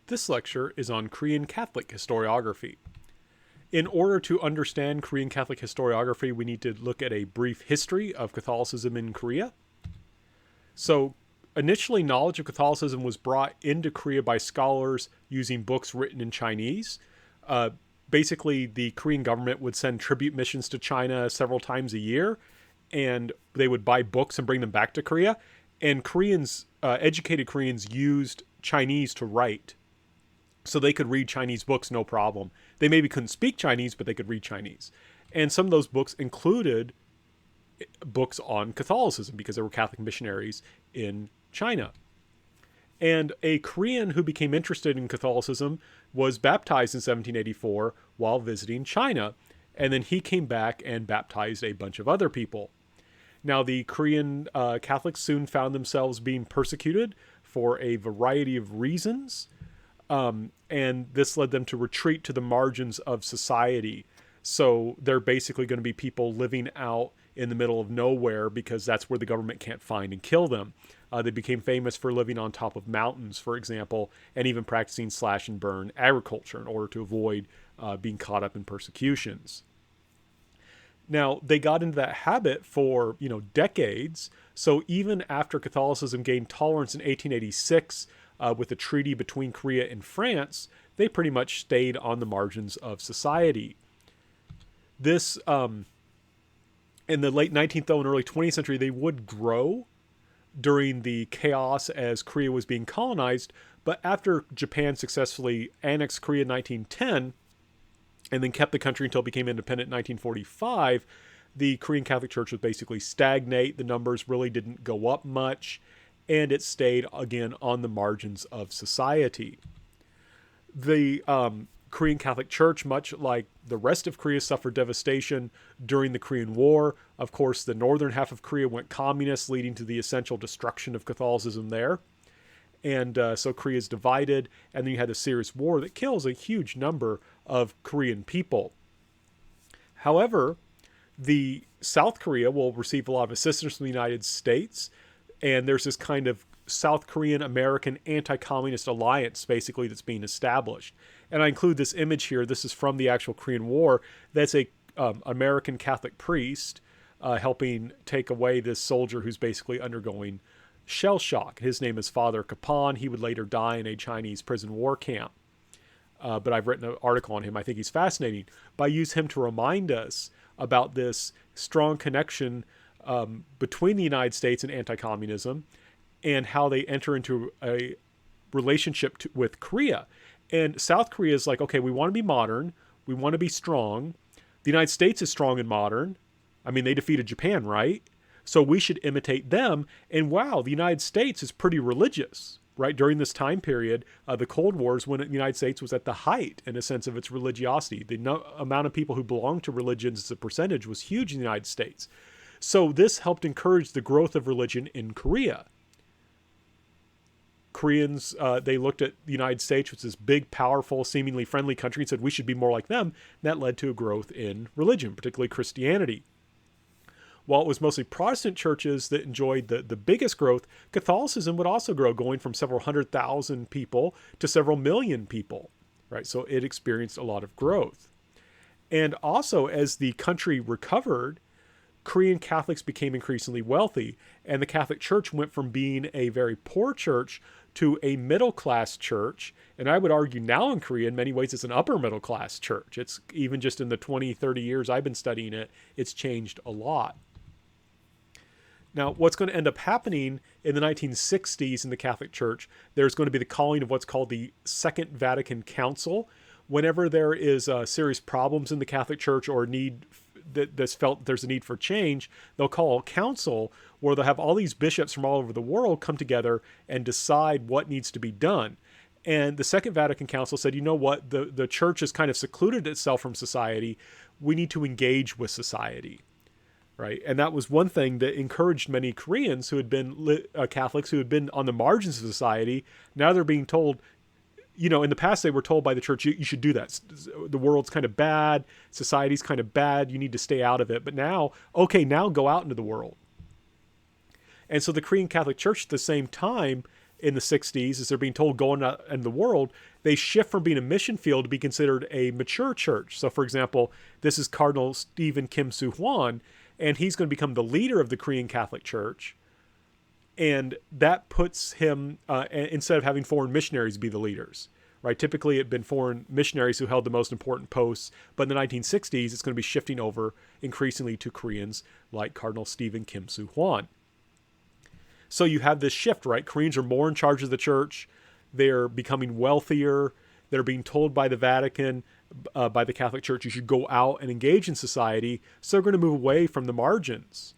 This lecture is on Korean Catholic historiography. In order to understand Korean Catholic historiography, we need to look at a brief history of Catholicism in Korea. So, initially, knowledge of Catholicism was brought into Korea by scholars using books written in Chinese. Basically, the Korean government would send tribute missions to China several times a year, and they would buy books and bring them back to Korea. And Koreans, educated Koreans, used Chinese to write, so they could read Chinese books no problem. They maybe couldn't speak Chinese, but they could read Chinese. And some of those books included books on Catholicism because there were Catholic missionaries in China. And a Korean who became interested in Catholicism was baptized in 1784 while visiting China. And then he came back and baptized a bunch of other people. Now, the Korean Catholics soon found themselves being persecuted for a variety of reasons. And this led them to retreat to the margins of society. So they're basically going to be people living out in the middle of nowhere because that's where the government can't find and kill them. They became famous for living on top of mountains, for example, and even practicing slash and burn agriculture in order to avoid being caught up in persecutions. Now, they got into that habit for, decades. So even after Catholicism gained tolerance in 1886, with a treaty between Korea and France, they pretty much stayed on the margins of society. This, in the late 19th and early 20th century, they would grow during the chaos as Korea was being colonized. But after Japan successfully annexed Korea in 1910, and then kept the country until it became independent in 1945, the Korean Catholic Church was basically stagnate. The numbers really didn't go up much, and it stayed, again, on the margins of society. The Korean Catholic Church, much like the rest of Korea, suffered devastation during the Korean War. Of course, the northern half of Korea went communist, leading to the essential destruction of Catholicism there. And so Korea is divided, and then you had a serious war that kills a huge number of Korean people. However, the South Korea will receive a lot of assistance from the United States, and there's this kind of South Korean American anti-communist alliance basically that's being established. And I include this image here. This is from the actual Korean War. That's a American Catholic priest helping take away this soldier who's basically undergoing shell shock. His name is Father Kapan. He would later die in a Chinese prison war camp. But I've written an article on him. I think he's fascinating. But I use him to remind us about this strong connection between the United States and anti-communism and how they enter into a relationship with Korea. And South Korea is like, okay, we want to be modern. We want to be strong. The United States is strong and modern. I mean, they defeated Japan, right? So we should imitate them. And wow, the United States is pretty religious, right? During this time period, the Cold Wars, when the United States was at the height, in a sense, of its religiosity. The amount of people who belonged to religions as a percentage was huge in the United States. So this helped encourage the growth of religion in Korea. Koreans, they looked at the United States, which is this big, powerful, seemingly friendly country, and said we should be more like them. And that led to a growth in religion, particularly Christianity. While it was mostly Protestant churches that enjoyed the biggest growth, Catholicism would also grow, going from several 100,000 people to several million people, right? So it experienced a lot of growth. And also, as the country recovered, Korean Catholics became increasingly wealthy, and the Catholic Church went from being a very poor church to a middle-class church. And I would argue now in Korea, in many ways, it's an upper-middle-class church. It's even just in the 20, 30 years I've been studying it, it's changed a lot. Now, what's going to end up happening in the 1960s in the Catholic Church, there's going to be the calling of what's called the Second Vatican Council. Whenever there is serious problems in the Catholic Church or need that's felt there's a need for change, they'll call a council where they'll have all these bishops from all over the world come together and decide what needs to be done. And the Second Vatican Council said, you know what, the church has kind of secluded itself from society. We need to engage with society. Right. And that was one thing that encouraged many Koreans who had been Catholics, who had been on the margins of society. Now they're being told, in the past they were told by the church, you should do that. The world's kind of bad. Society's kind of bad. You need to stay out of it. But now, now go out into the world. And so the Korean Catholic Church at the same time in the 60s, as they're being told going out in the world, they shift from being a mission field to be considered a mature church. So, for example, this is Cardinal Stephen Kim Soo-hwan, and he's going to become the leader of the Korean Catholic Church. And that puts him, instead of having foreign missionaries be the leaders, right? Typically, it had been foreign missionaries who held the most important posts, but in the 1960s, it's going to be shifting over increasingly to Koreans like Cardinal Stephen Kim Soo-hwan. So you have this shift, right? Koreans are more in charge of the church. They're becoming wealthier. They're being told by the Vatican, by the Catholic Church, you should go out and engage in society. So they're going to move away from the margins,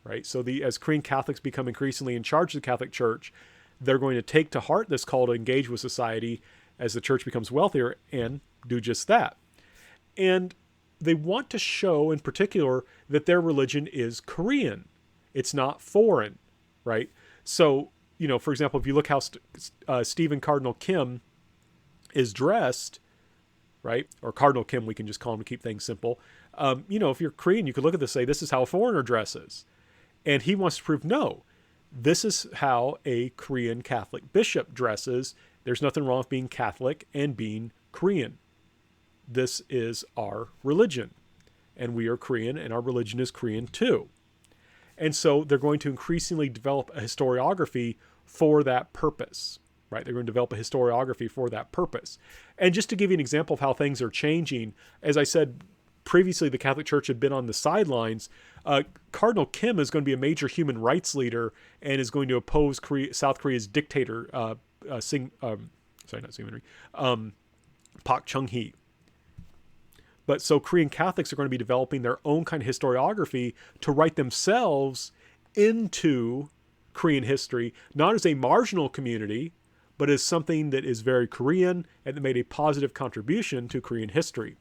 right? So as Korean Catholics become increasingly in charge of the Catholic Church, they're going to take to heart this call to engage with society as the church becomes wealthier and do just that. And they want to show in particular that their religion is Korean. It's not foreign. Right? So, for example, if you look how Stephen Cardinal Kim is dressed, right? Or Cardinal Kim, we can just call him to keep things simple. If you're Korean, you could look at this and say, this is how a foreigner dresses. And he wants to prove, no, this is how a Korean Catholic bishop dresses. There's nothing wrong with being Catholic and being Korean. This is our religion. And we are Korean, and our religion is Korean too. And so they're going to increasingly develop a historiography for that purpose, right? They're going to develop a historiography for that purpose. And just to give you an example of how things are changing, as I said previously, the Catholic Church had been on the sidelines. Cardinal Kim is going to be a major human rights leader and is going to oppose South Korea's dictator, Park Chung-hee. But so Korean Catholics are going to be developing their own kind of historiography to write themselves into Korean history, not as a marginal community, but as something that is very Korean and that made a positive contribution to Korean history.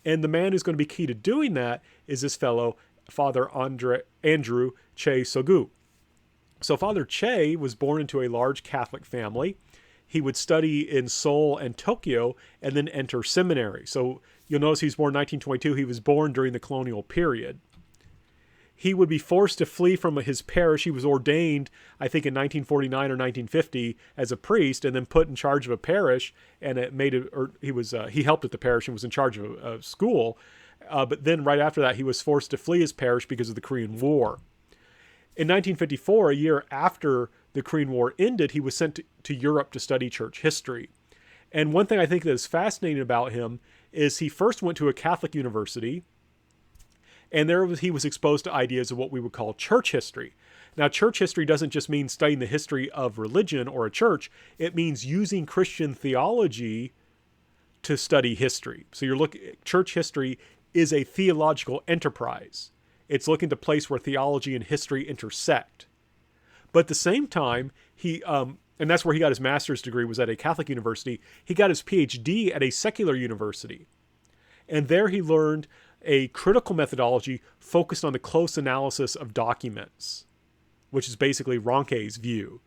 And the man who's going to be key to doing that is this fellow, Father Andrew Che Sogu. So Father Che was born into a large Catholic family. He would study in Seoul and Tokyo and then enter seminary. So you'll notice he's born in 1922. He was born during the colonial period. He would be forced to flee from his parish. He was ordained, I think, in 1949 or 1950 as a priest, and then put in charge of a parish. And he helped at the parish and was in charge of a school. But then right after that, he was forced to flee his parish because of the Korean War. In 1954, a year after the Korean War ended, he was sent to Europe to study church history. And one thing I think that is fascinating about him is he first went to a Catholic university, and there he was exposed to ideas of what we would call church history. Now, church history doesn't just mean studying the history of religion or a church. It means using Christian theology to study history. So church history is a theological enterprise. It's looking at the place where theology and history intersect. But at the same time, and that's where he got his master's degree, was at a Catholic university. He got his PhD at a secular university. And there he learned a critical methodology focused on the close analysis of documents, which is basically Ronke's view.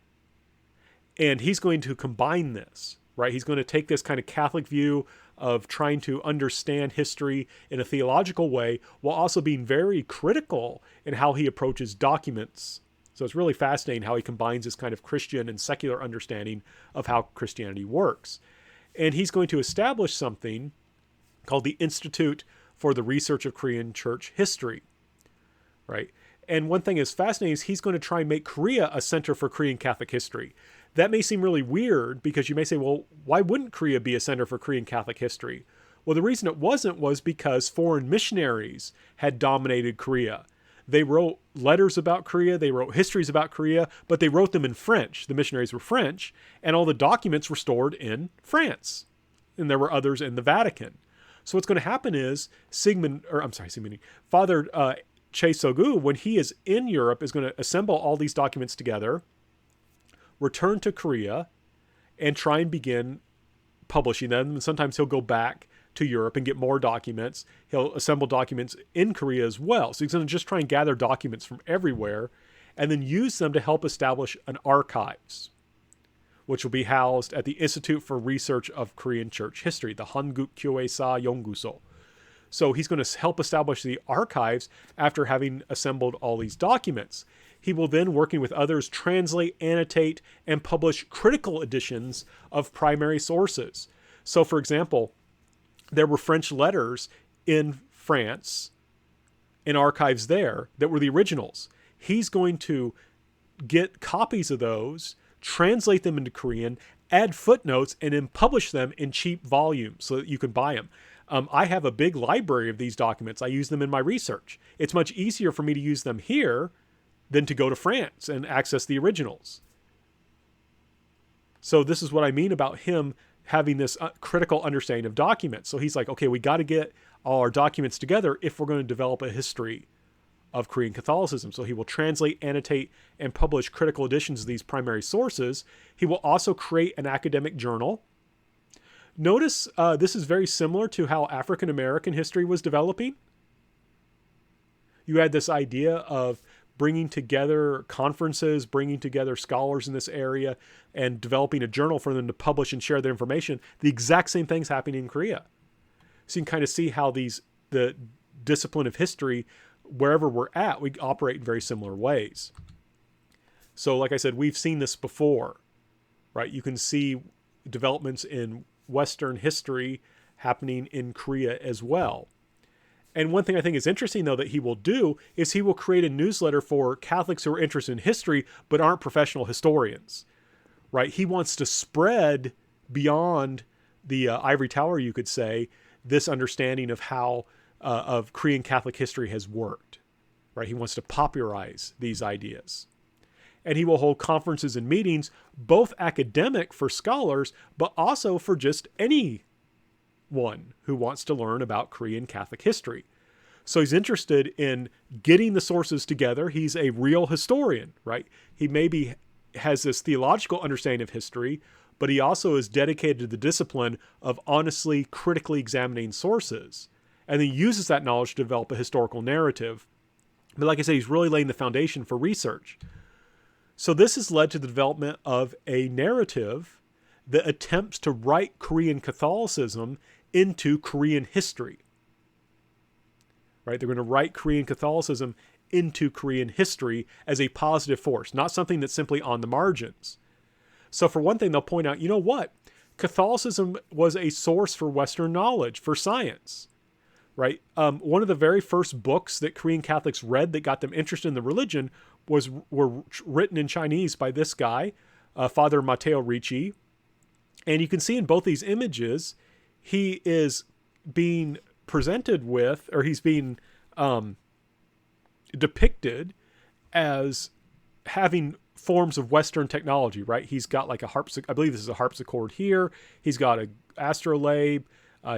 And he's going to combine this, right? He's going to take this kind of Catholic view of trying to understand history in a theological way while also being very critical in how he approaches documents. So it's really fascinating how he combines this kind of Christian and secular understanding of how Christianity works. And he's going to establish something called the Institute for the Research of Korean Church History, right? And one thing that's fascinating is he's going to try and make Korea a center for Korean Catholic history. That may seem really weird because you may say, well, why wouldn't Korea be a center for Korean Catholic history? Well, the reason it wasn't was because foreign missionaries had dominated Korea. They wrote letters about Korea, they wrote histories about Korea, but they wrote them in French. The missionaries were French, and all the documents were stored in France. And there were others in the Vatican. So what's going to happen is Father Che Sogu, when he is in Europe, is going to assemble all these documents together, return to Korea, and try and begin publishing them. And sometimes he'll go back to Europe and get more documents. He'll assemble documents in Korea as well. So he's going to just try and gather documents from everywhere and then use them to help establish an archives, which will be housed at the Institute for Research of Korean Church History, the Hanguk Kyoesa Yongguso. So he's going to help establish the archives after having assembled all these documents. he will then, working with others, translate, annotate, and publish critical editions of primary sources. So, for example, there were French letters in France, in archives there, that were the originals. He's going to get copies of those, translate them into Korean, add footnotes, and then publish them in cheap volumes so that you can buy them. I have a big library of these documents. I use them in my research. It's much easier for me to use them here than to go to France and access the originals. So this is what I mean about him having this critical understanding of documents. So he's like, okay, we got to get all our documents together if we're going to develop a history of Korean Catholicism. So he will translate, annotate, and publish critical editions of these primary sources. He will also create an academic journal. Notice this is very similar to how African American history was developing. You had this idea of bringing together conferences, bringing together scholars in this area, and developing a journal for them to publish and share their information. The exact same thing's happening in Korea. So you can kind of see how the discipline of history, wherever we're at, we operate in very similar ways. So like I said, we've seen this before, right? You can see developments in Western history happening in Korea as well. And one thing I think is interesting, though, that he will do is he will create a newsletter for Catholics who are interested in history but aren't professional historians, right? He wants to spread beyond the ivory tower, you could say, this understanding of how of Korean Catholic history has worked, right? He wants to popularize these ideas. And he will hold conferences and meetings, both academic for scholars, but also for just anyone who wants to learn about Korean Catholic history. So he's interested in getting the sources together. He's a real historian, right? He maybe has this theological understanding of history, but he also is dedicated to the discipline of honestly, critically examining sources. And then uses that knowledge to develop a historical narrative. But like I said, he's really laying the foundation for research. So this has led to the development of a narrative that attempts to write Korean Catholicism into Korean history. Right? They're going to write Korean Catholicism into Korean history as a positive force, not something that's simply on the margins. So for one thing, they'll point out, you know what? Catholicism was a source for Western knowledge, for science. Right? One of the very first books that Korean Catholics read that got them interested in the religion were written in Chinese by this guy, Father Matteo Ricci. And you can see in both these images, he is being presented with, or he's being depicted as having forms of Western technology, right? He's got like a harpsichord, I believe this is a harpsichord here. He's got an astrolabe.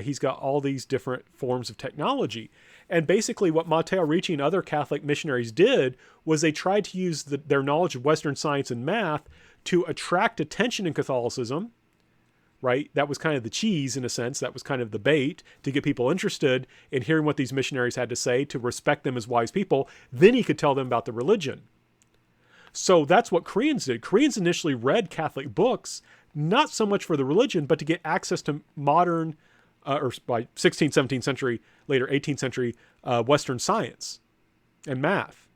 He's got all these different forms of technology. And basically what Matteo Ricci and other Catholic missionaries did was they tried to use their knowledge of Western science and math to attract attention in Catholicism, right? That was kind of the cheese in a sense. That was kind of the bait to get people interested in hearing what these missionaries had to say, to respect them as wise people. Then he could tell them about the religion. So that's what Koreans did. Koreans initially read Catholic books, not so much for the religion, but to get access to modern or by 16th, 17th century, later 18th century, Western science and math.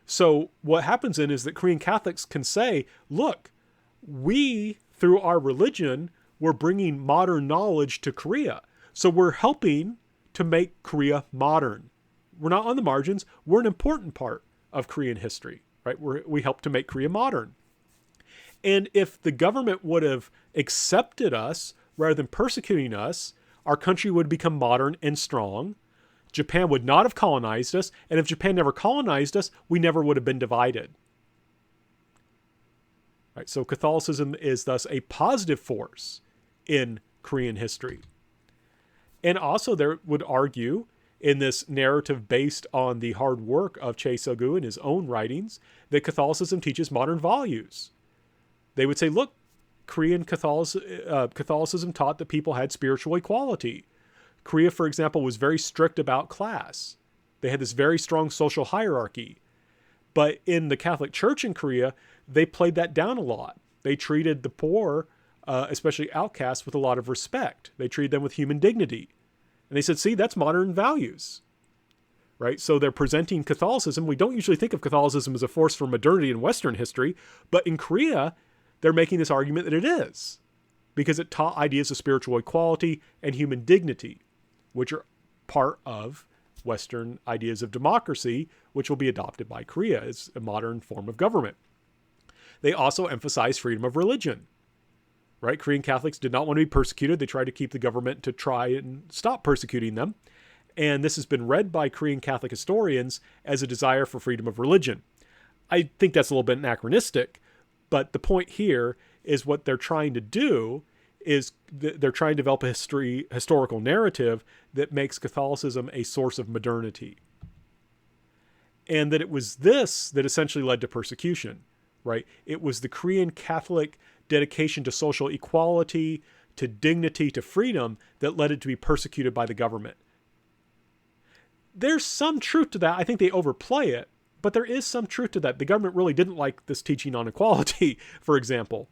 So what happens then is that Korean Catholics can say, look, we, through our religion, we're bringing modern knowledge to Korea. So we're helping to make Korea modern. We're not on the margins. We're an important part of Korean history, right? We help to make Korea modern. And if the government would have accepted us rather than persecuting us, our country would become modern and strong. Japan would not have colonized us. And if Japan never colonized us, we never would have been divided. Right, so Catholicism is thus a positive force in Korean history. And also there would argue in this narrative based on the hard work of Chae Seo-gu in his own writings that Catholicism teaches modern values. They would say, look, Korean Catholicism taught that people had spiritual equality. Korea, for example, was very strict about class. They had this very strong social hierarchy. But in the Catholic Church in Korea, they played that down a lot. They treated the poor, especially outcasts, with a lot of respect. They treated them with human dignity. And they said, see, that's modern values. right? So they're presenting Catholicism. We don't usually think of Catholicism as a force for modernity in Western history, but in Korea, they're making this argument that it is, because it taught ideas of spiritual equality and human dignity, which are part of Western ideas of democracy, which will be adopted by Korea as a modern form of government. They also emphasize freedom of religion, right? Korean Catholics did not want to be persecuted. They tried to keep the government to try and stop persecuting them. And this has been read by Korean Catholic historians as a desire for freedom of religion. I think that's a little bit anachronistic, but the point here is what they're trying to do is they're trying to develop a historical narrative that makes Catholicism a source of modernity. And that it was this that essentially led to persecution, right? It was the Korean Catholic dedication to social equality, to dignity, to freedom that led it to be persecuted by the government. There's some truth to that. I think they overplay it, but there is some truth to that. The government really didn't like this teaching on equality, for example,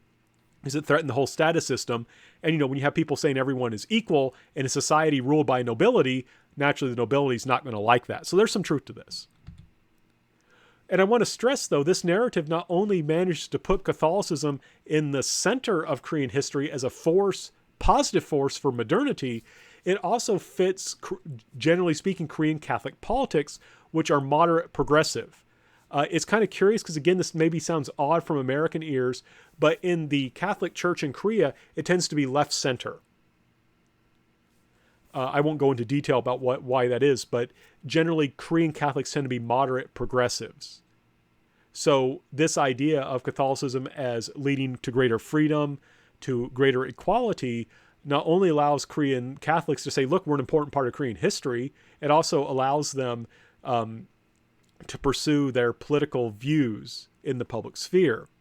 because it threatened the whole status system. And, when you have people saying everyone is equal in a society ruled by nobility, naturally the nobility is not going to like that. So there's some truth to this. And I want to stress, though, this narrative not only manages to put Catholicism in the center of Korean history as a force, positive force for modernity, it also fits, generally speaking, Korean Catholic politics, which are moderate progressive. It's kind of curious because, again, this maybe sounds odd from American ears, but in the Catholic Church in Korea, it tends to be left center. I won't go into detail about why that is, but generally Korean Catholics tend to be moderate progressives. So this idea of Catholicism as leading to greater freedom, to greater equality, not only allows Korean Catholics to say, look, we're an important part of Korean history, it also allows them to pursue their political views in the public sphere.